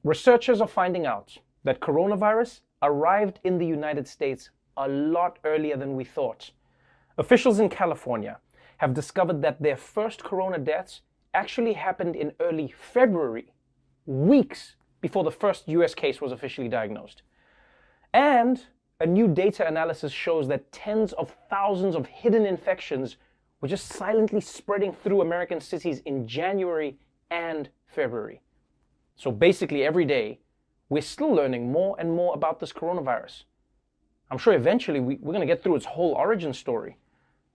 Researchers are finding out that coronavirus arrived in the United States a lot earlier than we thought. Officials in California have discovered that their first corona deaths actually happened in early February, weeks before the first US case was officially diagnosed. And a new data analysis shows that tens of thousands of hidden infections were just silently spreading through American cities in January and February. So basically every day, we're still learning more and more about this coronavirus. I'm sure eventually we're going to get through its whole origin story.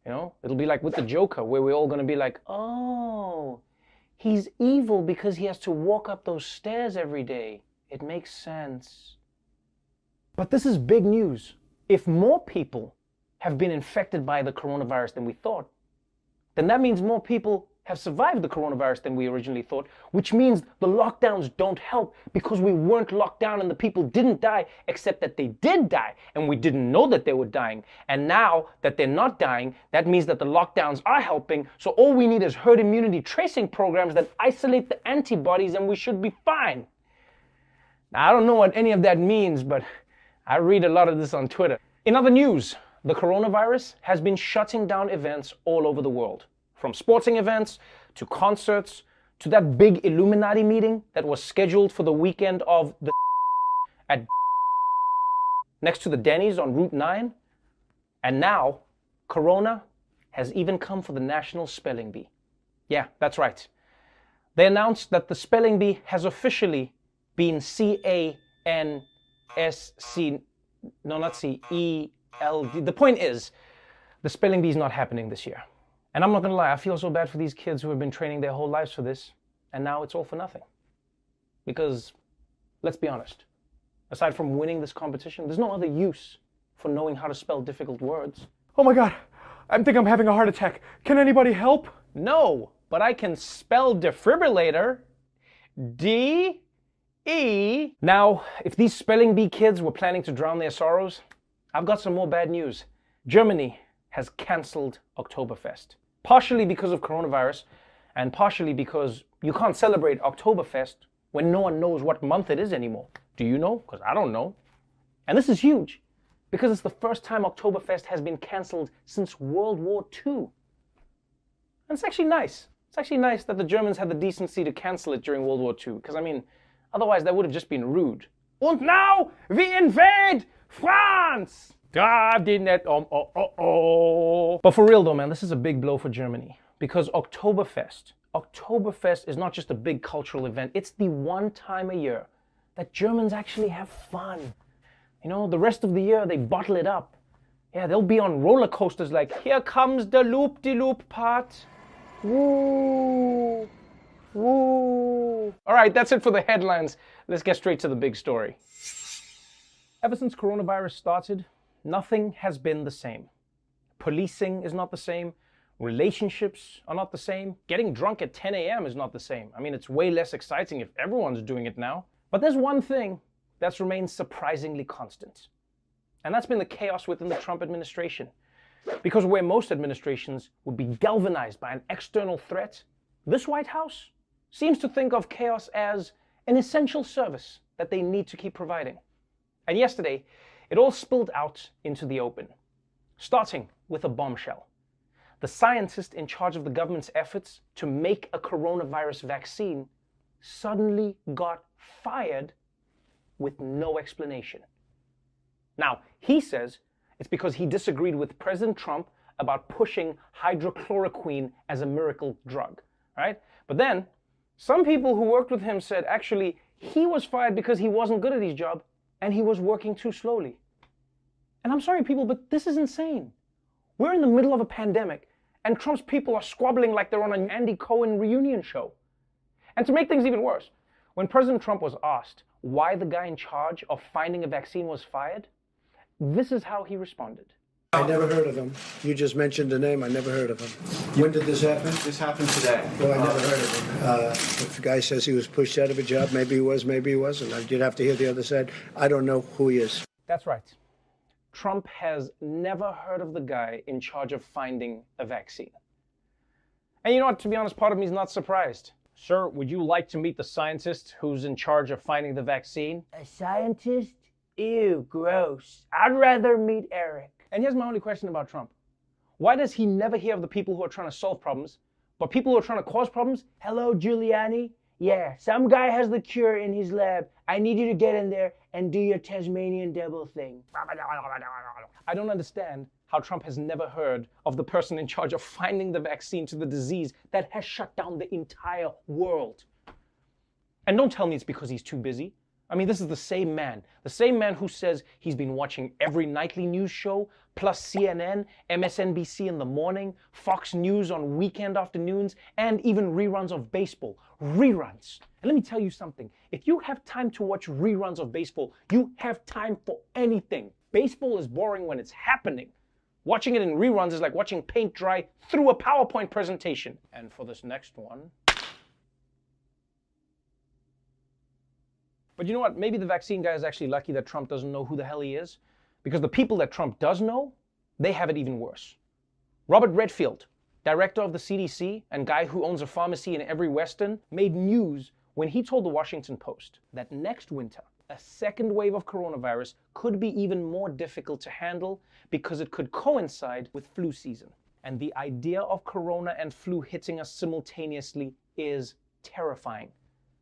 You know, it'll be like with the Joker, where we're all going to be like, oh, he's evil because he has to walk up those stairs every day. It makes sense. But this is big news. If more people have been infected by the coronavirus than we thought, then that means more people have survived the coronavirus than we originally thought, which means the lockdowns don't help because we weren't locked down and the people didn't die, except that they did die and we didn't know that they were dying. And now that they're not dying, that means that the lockdowns are helping. So all we need is herd immunity tracing programs that isolate the antibodies and we should be fine. Now, I don't know what any of that means, but I read a lot of this on Twitter. In other news, the coronavirus has been shutting down events all over the world. From sporting events, to concerts, to that big Illuminati meeting that was scheduled for the weekend of the at next to the Denny's on Route 9. And now, Corona has even come for the National Spelling Bee. Yeah, that's right. They announced that the spelling bee has officially been C-A-N-S-C, no, not C-E-L-D. The point is, the spelling bee is not happening this year. And I'm not going to lie, I feel so bad for these kids who have been training their whole lives for this, and now it's all for nothing. Because, let's be honest, aside from winning this competition, there's no other use for knowing how to spell difficult words. Oh my God, I think I'm having a heart attack. Can anybody help? No, but I can spell defibrillator. D-E. Now, if these spelling bee kids were planning to drown their sorrows, I've got some more bad news. Germany has cancelled Oktoberfest. Partially because of coronavirus, and partially because you can't celebrate Oktoberfest when no one knows what month it is anymore. Do you know? Because I don't know. And this is huge, because it's the first time Oktoberfest has been cancelled since World War II. And it's actually nice. It's actually nice that the Germans had the decency to cancel it during World War II, because I mean, otherwise that would have just been rude. Und now we invade France! But for real though, man, this is a big blow for Germany, because Oktoberfest is not just a big cultural event, it's the one time a year that Germans actually have fun. You know, the rest of the year they bottle it up. Yeah, they'll be on roller coasters like, here comes the loop-de-loop part. Woo, woo. All right, that's it for the headlines. Let's get straight to the big story. Ever since coronavirus started, nothing has been the same. Policing is not the same. Relationships are not the same. Getting drunk at 10 a.m. is not the same. I mean, it's way less exciting if everyone's doing it now. But there's one thing that's remained surprisingly constant. And that's been the chaos within the Trump administration. Because where most administrations would be galvanized by an external threat, this White House seems to think of chaos as an essential service that they need to keep providing. And yesterday, it all spilled out into the open, starting with a bombshell. The scientist in charge of the government's efforts to make a coronavirus vaccine suddenly got fired with no explanation. Now, he says it's because he disagreed with President Trump about pushing hydroxychloroquine as a miracle drug, right? But then, some people who worked with him said actually he was fired because he wasn't good at his job and he was working too slowly. And I'm sorry, people, but this is insane. We're in the middle of a pandemic, and Trump's people are squabbling like they're on an Andy Cohen reunion show. And to make things even worse, when President Trump was asked why the guy in charge of finding a vaccine was fired, this is how he responded. I never heard of him. You just mentioned the name. I never heard of him. When did this happen? This happened today. Well, I never heard of him. If the guy says he was pushed out of a job, maybe he was, maybe he wasn't. You'd have to hear the other side. I don't know who he is. That's right. Trump has never heard of the guy in charge of finding a vaccine. And you know what, to be honest, part of me is not surprised. Sir, would you like to meet the scientist who's in charge of finding the vaccine? A scientist? Ew, gross. I'd rather meet Eric. And here's my only question about Trump. Why does he never hear of the people who are trying to solve problems, but people who are trying to cause problems? Hello, Giuliani? Yeah, some guy has the cure in his lab. I need you to get in there and do your Tasmanian devil thing. I don't understand how Trump has never heard of the person in charge of finding the vaccine to the disease that has shut down the entire world. And don't tell me it's because he's too busy. I mean, this is the same man who says he's been watching every nightly news show, plus CNN, MSNBC in the morning, Fox News on weekend afternoons, and even reruns of baseball. Reruns. And let me tell you something. If you have time to watch reruns of baseball, you have time for anything. Baseball is boring when it's happening. Watching it in reruns is like watching paint dry through a PowerPoint presentation. And for this next one... But you know what? Maybe the vaccine guy is actually lucky that Trump doesn't know who the hell he is, because the people that Trump does know, they have it even worse. Robert Redfield, director of the CDC and guy who owns a pharmacy in every Western, made news when he told the Washington Post that next winter, a second wave of coronavirus could be even more difficult to handle because it could coincide with flu season. And the idea of corona and flu hitting us simultaneously is terrifying.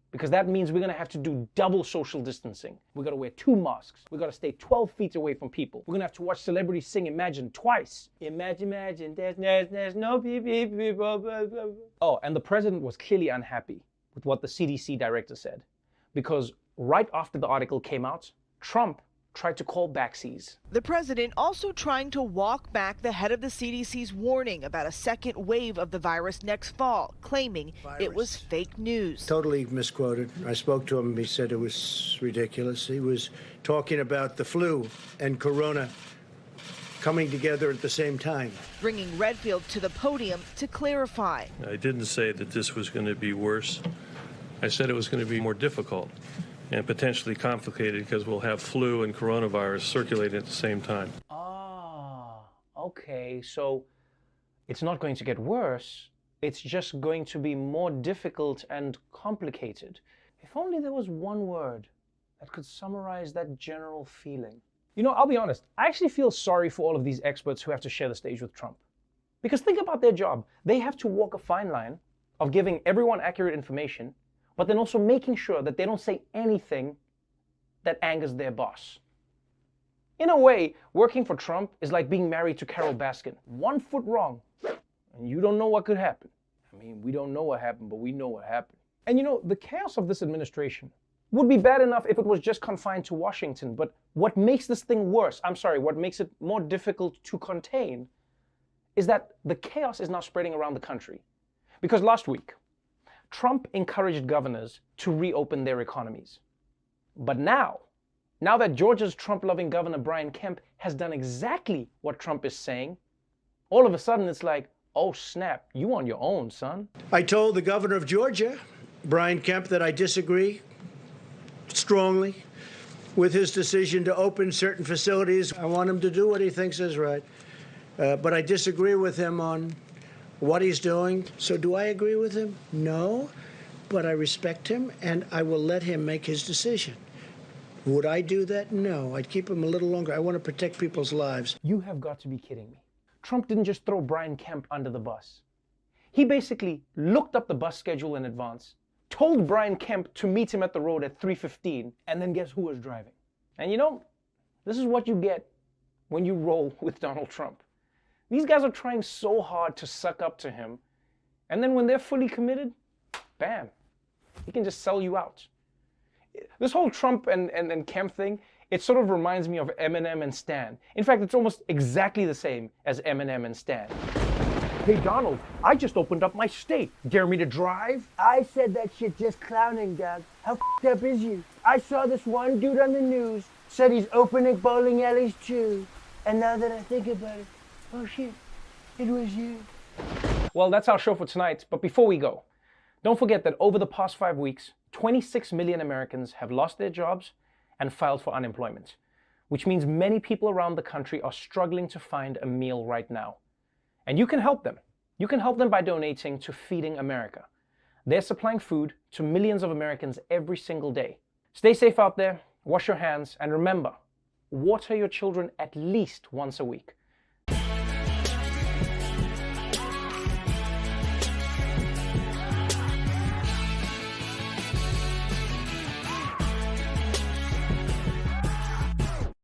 Because that means we're going to have to do double social distancing. We're going to wear 2 masks. We're going to stay 12 feet away from people. We're going to have to watch celebrities sing Imagine twice. Imagine, there's no people. Oh, and the president was clearly unhappy with what the CDC director said. Because right after the article came out, Trump tried to call backsies. The president also trying to walk back the head of the CDC's warning about a second wave of the virus next fall, claiming it was fake news. Totally misquoted. I spoke to him. He said it was ridiculous. He was talking about the flu and corona coming together at the same time. Bringing Redfield to the podium to clarify. I didn't say that this was going to be worse. I said it was going to be more difficult and potentially complicated because we'll have flu and coronavirus circulating at the same time. Ah, okay, so it's not going to get worse. It's just going to be more difficult and complicated. If only there was one word that could summarize that general feeling. You know, I'll be honest, I actually feel sorry for all of these experts who have to share the stage with Trump. Because think about their job. They have to walk a fine line of giving everyone accurate information, but then also making sure that they don't say anything that angers their boss. In a way, working for Trump is like being married to Carol Baskin. 1 foot wrong, and you don't know what could happen. I mean, we don't know what happened, but we know what happened. And you know, the chaos of this administration would be bad enough if it was just confined to Washington, but what makes this thing worse, what makes it more difficult to contain, is that the chaos is now spreading around the country. Because last week, Trump encouraged governors to reopen their economies. But now that Georgia's Trump-loving Governor Brian Kemp has done exactly what Trump is saying, all of a sudden it's like, oh snap, you on your own, son. I told the governor of Georgia, Brian Kemp, that I disagree strongly with his decision to open certain facilities. I want him to do what he thinks is right. But I disagree with him on what he's doing. So do I agree with him? No, but I respect him and I will let him make his decision. Would I do that? No, I'd keep him a little longer. I want to protect people's lives. You have got to be kidding me. Trump didn't just throw Brian Kemp under the bus. He basically looked up the bus schedule in advance, told Brian Kemp to meet him at the road at 3:15, and then guess who was driving? And you know, this is what you get when you roll with Donald Trump. These guys are trying so hard to suck up to him, and then when they're fully committed, bam, he can just sell you out. This whole Trump and Kemp thing, it sort of reminds me of Eminem and Stan. In fact, it's almost exactly the same as Eminem and Stan. Hey Donald, I just opened up my state. Dare me to drive? I said that shit just clowning, Doug. How f***ed up is you? I saw this one dude on the news, said he's opening bowling alleys too. And now that I think about it, oh shit, it was you. Well, that's our show for tonight, but before we go, don't forget that over the past 5 weeks, 26 million Americans have lost their jobs and filed for unemployment, which means many people around the country are struggling to find a meal right now. And you can help them. You can help them by donating to Feeding America. They're supplying food to millions of Americans every single day. Stay safe out there, wash your hands, and remember, water your children at least once a week.